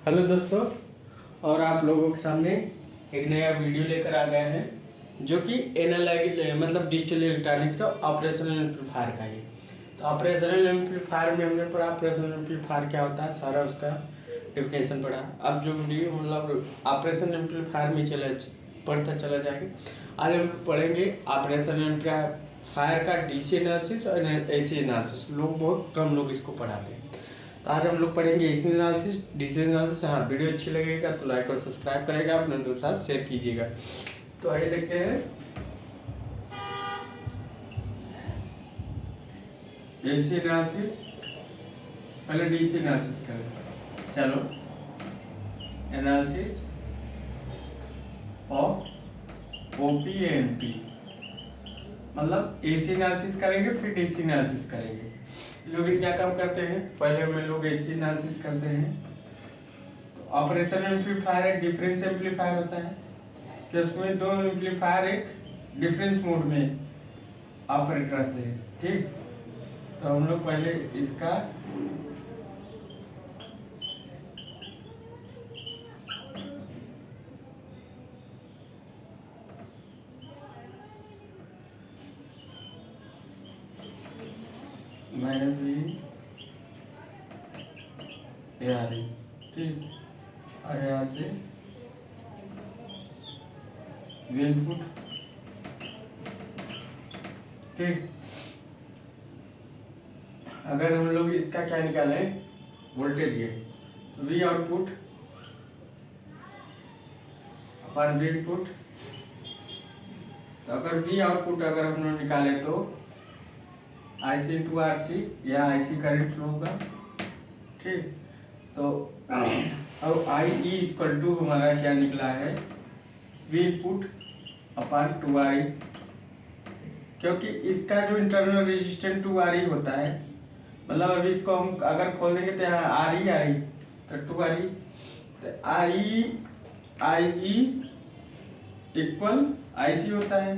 Hello दोस्तों, और आप लोगों के सामने एक नया वीडियो लेकर आ गए हैं जो कि एनालॉग मतलब डिजिटल इलेक्ट्रॉनिक्स का ऑपरेशनल एम्पलीफायर का है। तो ऑपरेशनल एम्पलीफायर में हमने पढ़ा ऑपरेशनल एम्पलीफायर क्या होता है, सारा उसका डिफिनेशन पढ़ा। अब जो वीडियो मतलब ऑपरेशनल एम्पलीफायर में पढ़ता चला जाएगा। आज हम पढ़ेंगे ऑपरेशनल एम्पलीफायर का डीसी एनालिसिस और एसी एनालिसिस। लोग बहुत कम लोग इसको पढ़ाते हैं। तो आज हम लोग पढ़ेंगे एसी एनालिसिस, डीसी एनालिसिस। हाँ, वीडियो अच्छी लगेगा तो लाइक और सब्सक्राइब करेगा, अपने दोस्तों के साथ शेयर कीजिएगा। तो आइए देखते हैं एसी एनालिसिस, पहले डीसी एनालिसिस करें। चलो, एनालिसिस ऑफ ओपीएमपी, मतलब एसी एनालिसिस करेंगे फिर डीसी एनालिसिस करेंगे। लोग इस क्या काम करते हैं, पहले हमें लोग एसी एनालिसिस करते हैं। तो ऑपरेशन एम्पलीफायर एक डिफरेंस एम्पलीफायर होता है कि उसमें दो एम्पलीफायर एक डिफरेंस मोड में ऑपरेट रहते हैं। ठीक, तो हम लोग पहले इसका माइनस वी ए आ रही, ठीक, और यहाँ से वी इनपुट, ठीक। अगर हम लोग इसका क्या निकालें, वोल्टेज गेन, तो we output upon we input. तो अगर वी आउटपुट अगर हम लोग निकाले तो आई सी इंटू आर सी, या आई सी करंट फ्लो होगा, ठीक। तो अब आई ई इक्वल टू हमारा क्या निकला है, वी इनपुट अपॉन 2 RE, क्योंकि इसका जो इंटरनल रेजिस्टेंस 2 RE होता है। मतलब अभी इसको हम अगर खोल देंगे तो यहाँ RE आई तो 2 RE, तो आई ई इक्वल आई सी होता है।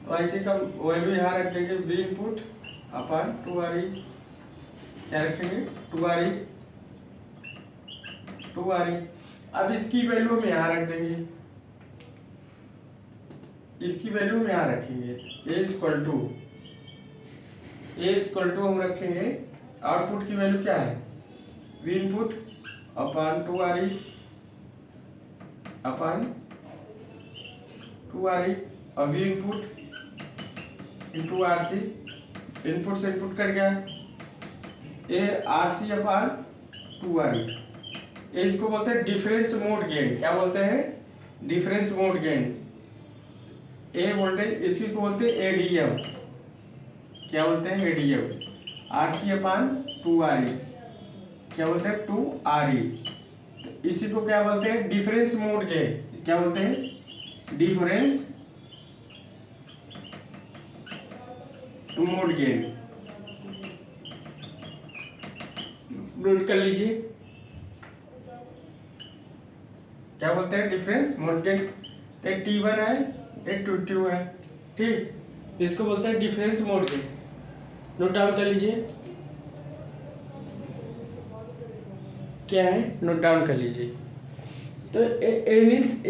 तो आई सी का वैल्यू यहाँ रख देंगे, वी इनपुट अपॉन 2 RE, क्या रखेंगे 2 RE। अब इसकी वैल्यू हम यहाँ रख देंगे, इसकी वैल्यू हम यहाँ रखेंगे ए इक्वल टू हम रखेंगे। आउटपुट की वैल्यू क्या है, we input upon 2 RE upon 2 RE, और we input into R C. Input से इनपुट कट गया, A R C upon 2 RE। इसको बोलते हैं डिफरेंस मोड गेन। क्या बोलते हैं, difference mode gain. A voltage, इसी को बोलते हैं एडीएम। क्या बोलते हैं, ADM. R C upon 2 RE, क्या बोलते हैं 2 RE। तो इसी को क्या बोलते हैं, डिफरेंस मोड गेन। क्या बोलते हैं, डिफरेंस मोड गेन। नोट कर लीजिए, क्या बोलते हैं, डिफरेंस मोड गेन। एक T1 है, एक T2 है, ठीक। तो इसको बोलते हैं difference mode gain. Note down कर लीजिए, क्या है, नोट डाउन कर लीजिए। तो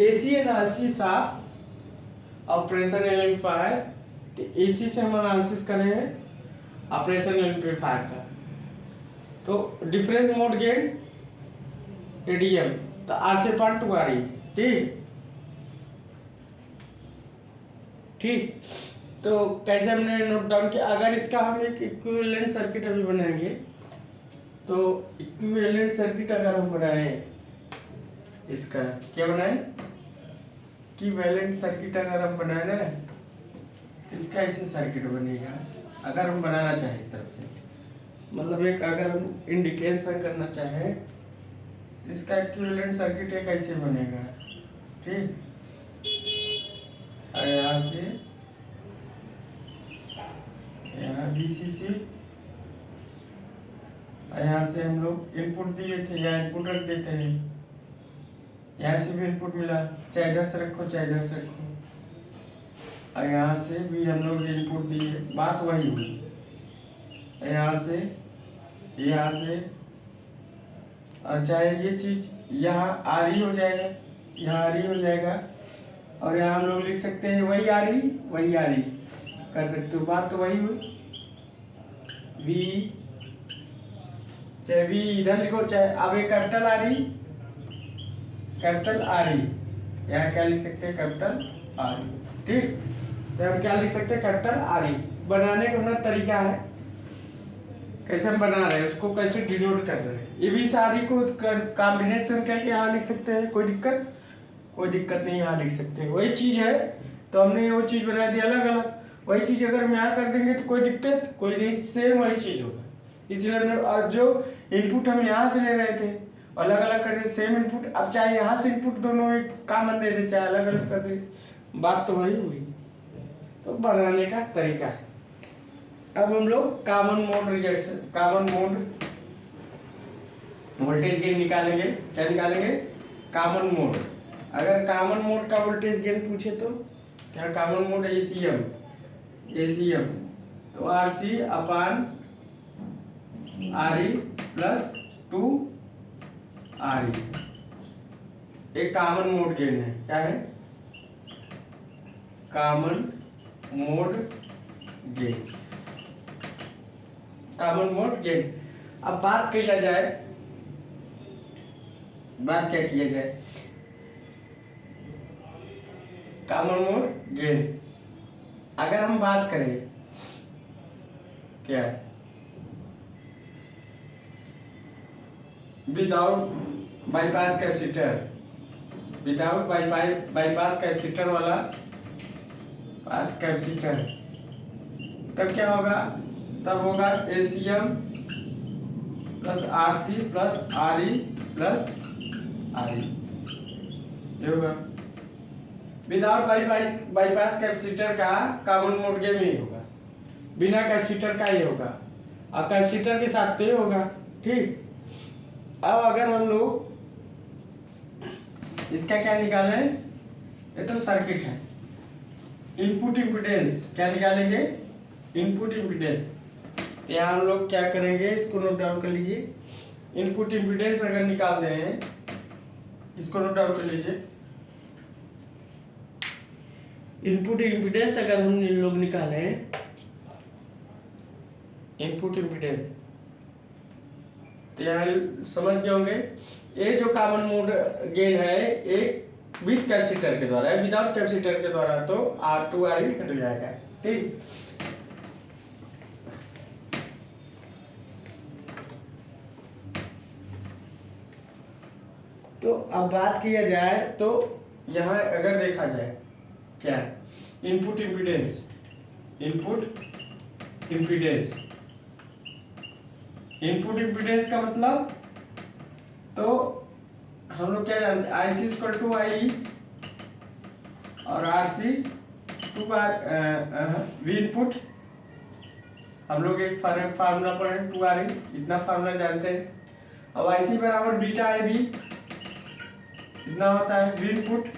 AC analysis of operation amplifier, AC से हम एनालिसिस कर रहे हैं ऑपरेशन एम्पलीफायर का। तो डिफरेंस मोड गेन एडीएम, तो आर से पार्ट 2 RE, ठीक ठीक। तो कैसे हमने नोट डाउन किया, अगर इसका हम एक इक्विवेलेंट सर्किट अभी बनाएंगे, तो इक्विवेलेंट सर्किट अगर हम बनाएं, इसका क्या बनाएं, इक्विवेलेंट सर्किट अगर हम बनाए ना, तो इसका ऐसे सर्किट बनेगा। अगर हम बनाना चाहें तरफ से, मतलब एक अगर हम इंडिकेशन करना चाहें, तो इसका इक्विवेलेंट सर्किट एक ऐसे बनेगा, ठीक। यहाँ से यहाँ VCC, यहाँ से हम लोग इनपुट दिए थे, यहाँ इनपुट रख देते हैं। यहाँ से भी इनपुट मिला, चाहे इधर से रखो चाहे इधर से रखो, और यहाँ से भी हम लोग इनपुट दिए, बात वही हुई। यहाँ से और चाहे ये चीज यहाँ RE हो जाएगा, यहाँ RE हो जाएगा, और यहाँ हम लोग लिख सकते हैं वही RE कर सकते हो। बात तो वही हुई। V, चाहे V इधर लिखो, चाहे अब ये कैपिटल RE, यहाँ क्या लिख सकते हैं कैपिटल RE। ठीक, तो हम क्या लिख सकते हैं कैपिटल RE। बनाने का अपना तरीका है, कैसे हम बना रहे हैं उसको, कैसे डिनोट कर रहे हैं। ये भी सारी को कॉम्बिनेशन करके यहाँ लिख सकते हैं, कोई दिक्कत नहीं, यहाँ लिख सकते हैं। वही चीज़ है तो हमने वो चीज़ बना दी अलग अलग। वही चीज़ अगर हम यहाँ कर देंगे तो कोई दिक्कत कोई नहीं, सेम वही चीज़ होगा। इसलिए हमने जो इनपुट हम यहाँ से ले रहे थे अलग अलग कर दे, सेम इनपुट। अब चाहे यहाँ से इनपुट दोनों एक कॉमन दे दे, चाहे अलग अलग कर दे, बात तो वही हुई। तो बनाने का तरीका है। अब हम लोग common mode rejection, common mode voltage gain निकालेंगे। क्या निकालेंगे? Common mode. अगर कॉमन मोड का वोल्टेज गेन पूछे तो क्या? कॉमन मोड एसीएम तो RC अपान RE प्लस 2RE एक कॉमन मोड गेन है। क्या है? Common mode gain, common mode gain. अब बात किया जाए, बात क्या किया जाए कॉमन मोड गेन। अगर हम बात करें क्या without bypass capacitor, without bypass capacitor वाला पास कैपेसिटर, तब क्या होगा? तब होगा ACM plus RC plus RE plus RE। ये होगा विदाउट बाईपास कैपेसिटर का कॉमन मोड गेन ही होगा, बिना कैपेसिटर का ही होगा, और कैपेसिटर के साथ तो ये होगा। ठीक, अब अगर हम लोग इसका क्या निकालें, ये तो सर्किट है। इनपुट इम्पीडेंस क्या निकालेंगे? Input impedance. यहाँ हम लोग क्या करेंगे, इसको नोट डाउन कर लीजिए। इनपुट इम्पीडेंस अगर निकाल रहे हैं, इसको नोट डाउन कर लीजिए। इनपुट इम्पीडेंस अगर हम लोग निकालें, इनपुट इम्पीडेंस, तो यहाँ समझ गए होंगे। ये जो कॉमन मोड गेन है एक विद कैपेसिटर के द्वारा है, विदाउट कैपेसिटर के द्वारा तो R2RE हट जाएगा। ठीक, तो अब बात किया जाए तो यहाँ अगर देखा जाए क्या इनपुट इम्पीडेंस, इनपुट इम्पीडेंस का मतलब, तो हम लोग क्या जानते हैं, IC इक्वल टू IE और RC टू V इनपुट। हम लोग एक फार्मूला पढ़े 2RE, इतना फार्मूला जानते हैं। अब IC बराबर बीटा IB इतना होता है V इनपुट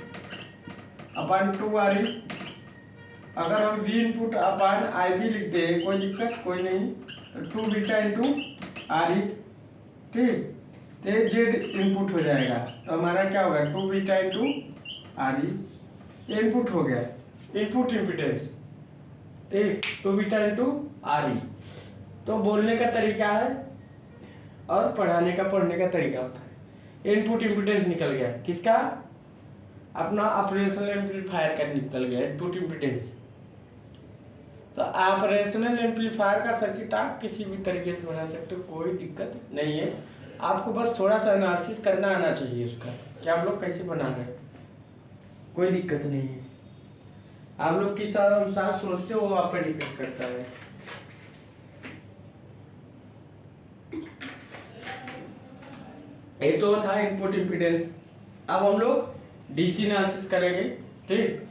अपान 2RE। अगर हम V इनपुट अपान IB लिख दें कोई दिक्कत कोई नहीं, तो 2 बीटा इंटू RE। ठीक, तो जेड इनपुट हो जाएगा, तो हमारा क्या होगा 2 बीटा इंटू RE। ये इनपुट हो गया, इनपुट इम्पीडेंस। ठीक, 2 बीटा इंटू RE। तो बोलने का तरीका है और पढ़ने का तरीका होता है। इनपुट इम्पीडेंस निकल गया किसका? अपना ऑपरेशनल एम्पलीफायर का निकल गया इनपुट इम्पीडेंस। तो ऑपरेशनल एम्पलीफायर का सर्किट आप किसी भी तरीके से बना सकते हो, कोई दिक्कत नहीं है। आपको बस थोड़ा सा एनालिसिस करना आना चाहिए उसका, कि आप लोग कैसे बना रहे हैं, कोई दिक्कत नहीं है। आप लोग किस अनुसार सोचते हो वो आप पर डिपेंड करता है। ये तो था इनपुट इम्पीडेंस। अब हम लोग डीसी एनालिसिस करेंगे। ठीक,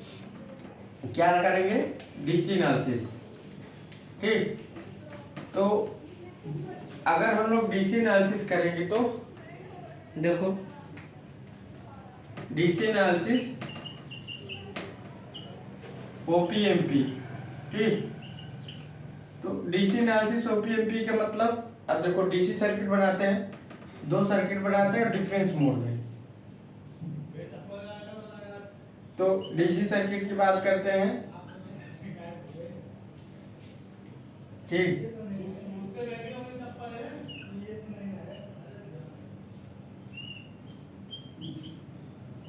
क्या करेंगे? DC analysis. ठीक, तो अगर हम लोग डीसी एनालिसिस करेंगे तो देखो, डीसी एनालिसिस ओपीएमपी। ठीक, तो डीसी एनालिसिस ओपीएमपी का मतलब, अब देखो डीसी सर्किट बनाते हैं दो सर्किट बनाते हैं डिफरेंस मोड में। तो डीसी सर्किट की बात करते हैं, ठीक।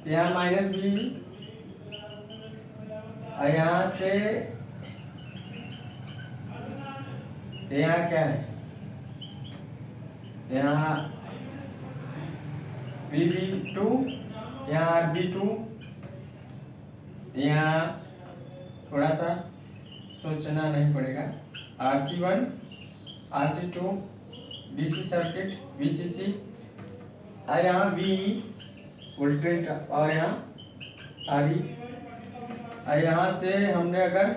यहाँ माइनस बी, और यहाँ से यहाँ क्या है, यहाँ VB2, यहाँ RB2, यहाँ थोड़ा सा सोचना नहीं पड़ेगा, RC1, RC2, DC circuit VCC, और यहाँ VE वोल्टेज, और यहाँ RE, और यहाँ से हमने अगर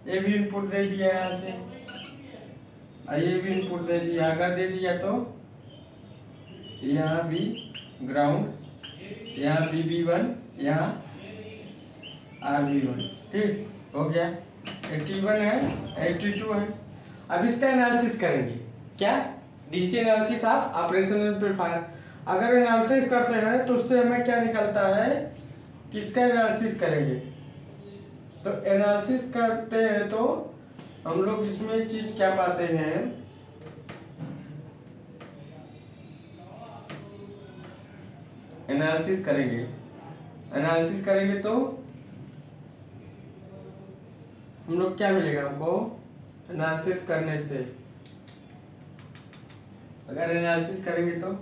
ये भी इनपुट दे दिया, यहाँ से ये भी इनपुट दे दिया, अगर दे दिया तो यहाँ भी ग्राउंड, यहाँ VB1, यहाँ RB1, ठीक हो गया। 81 है, 82 है। अब इसका एनालिसिस करेंगे, क्या, DC analysis of operational amplifier. अगर एनालिसिस करते हैं तो उससे हमें क्या निकलता है, किसका एनालिसिस करेंगे। तो एनालिसिस करते हैं तो हम लोग इसमें एक चीज क्या पाते हैं, एनालिसिस करेंगे, एनालिसिस करेंगे तो हम लोग क्या मिलेगा हमको एनालिसिस करने से, अगर एनालिसिस करेंगे तो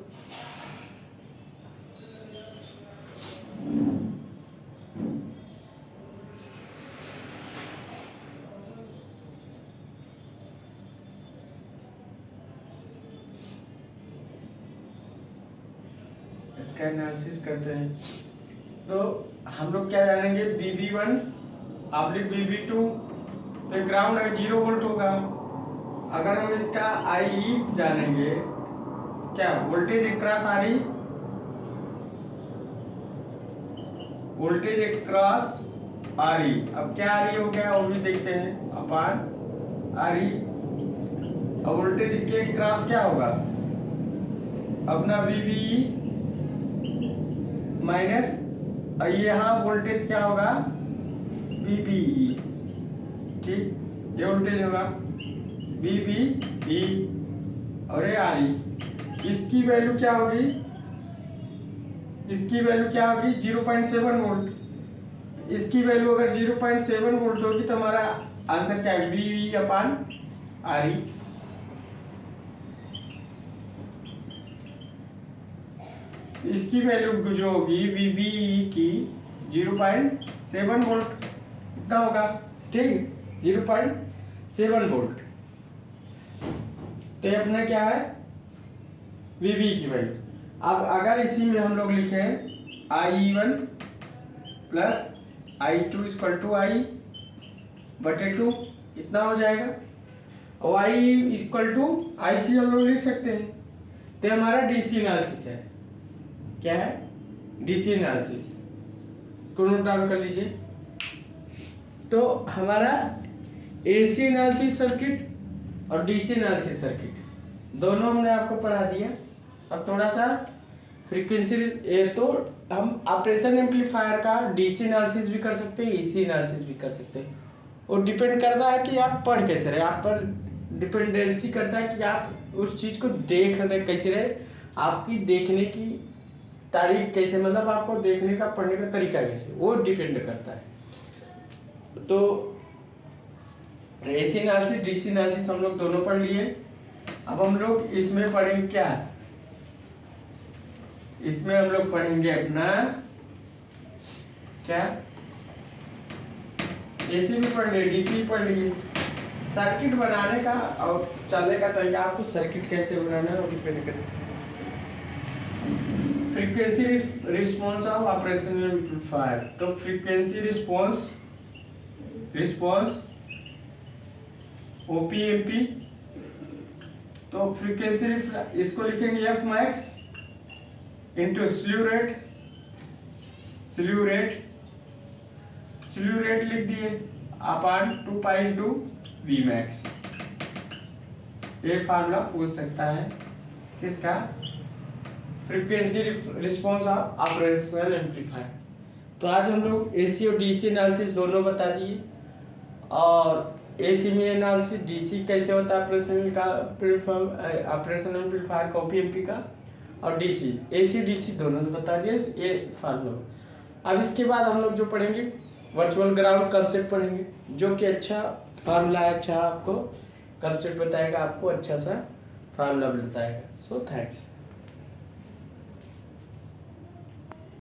इसका एनालिसिस करते हैं तो हम लोग क्या जानेंगे, VB1 ऑब्लिक VB2, तो ग्राउंड है 0 वोल्ट होगा। अगर हम इसका IE जानेंगे, क्या voltage across RE, voltage across RE, अब क्या RE हो गया वो भी देखते हैं, अपान RE, और वोल्टेज के अक्रॉस क्या होगा अपना VBE माइनस, और यहाँ वोल्टेज क्या होगा VBE, ठीक, ये वोल्टेज होगा VBE, और ये RE, इसकी वैल्यू क्या होगी, इसकी वैल्यू क्या होगी 0.7 वोल्ट। इसकी वैल्यू अगर 0.7 वोल्ट होगी तो हमारा आंसर क्या है, VBE अपान RE। इसकी वैल्यू जो होगी VBE की 0.7 वोल्ट कितना होगा, ठीक, 0.7 वोल्ट। तो अपना क्या है VBE की वैल्यू। अब अगर इसी में हम लोग लिखें IE1 plus I2 equal to I/2, इतना हो जाएगा, और I इक्वल टू IC हम लोग लिख सकते हैं। तो हमारा डीसी एनालिसिस है, क्या है, डीसी एनालिसिस, को नोट डाउन कर लीजिए। तो हमारा एसी एनालिसिस सर्किट और डीसी एनालिसिस सर्किट दोनों हमने आपको पढ़ा दिया। अब थोड़ा सा फ्रीक्वेंसी, तो हम ऑपरेशन एम्पलीफायर का डीसी एनालिसिस भी कर सकते हैं, एसी एनालिसिस भी कर सकते हैं। और डिपेंड करता है कि आप पढ़ कैसे रहे, आप पर डिपेंडेंसी करता है कि आप उस चीज़ को देख रहे कैसे रहे, आपकी देखने की तारीख कैसे, मतलब आपको देखने का पढ़ने का तरीका कैसे, वो डिपेंड करता है। तो एसी एनालिसिस डीसी एनालिसिस हम लोग दोनों पढ़ लिए। अब हम लोग इसमें पढ़ेंगे क्या, इसमें हम लोग पढ़ेंगे अपना क्या, एसी भी पढ़ लिए, डीसी भी पढ़ लिए। सर्किट बनाने का और चलने का तरीका, आपको सर्किट कैसे बनाना है वो डिपेंड करता है। Frequency response of operational amplifier, तो फ्रीक्वेंसी रिस्पॉन्स OPMP, तो फ्रीक्वेंसी इसको लिखेंगे F max into slew rate लिख दिए अपान 2 पाई इंटू V मैक्स। ये फार्मूला पूछ सकता है, किसका? Frequency response of operational amplifier. तो आज हम लोग एसी और डीसी एनालिसिस दोनों बता दिए, और एसी में एनालिसिस, डीसी कैसे होता है ऑपरेशनल एम्पलीफायर का, ओपीएमपी का, और डीसी एसी डीसी दोनों से बता दिए ये फार्मूला। अब इसके बाद हम लोग जो पढ़ेंगे वर्चुअल ग्राउंड कंसेप्ट पढ़ेंगे, जो कि अच्छा फार्मूला है, अच्छा आपको कंसेप्ट बताएगा, आपको अच्छा सा फार्मूला बताएगा। So thanks.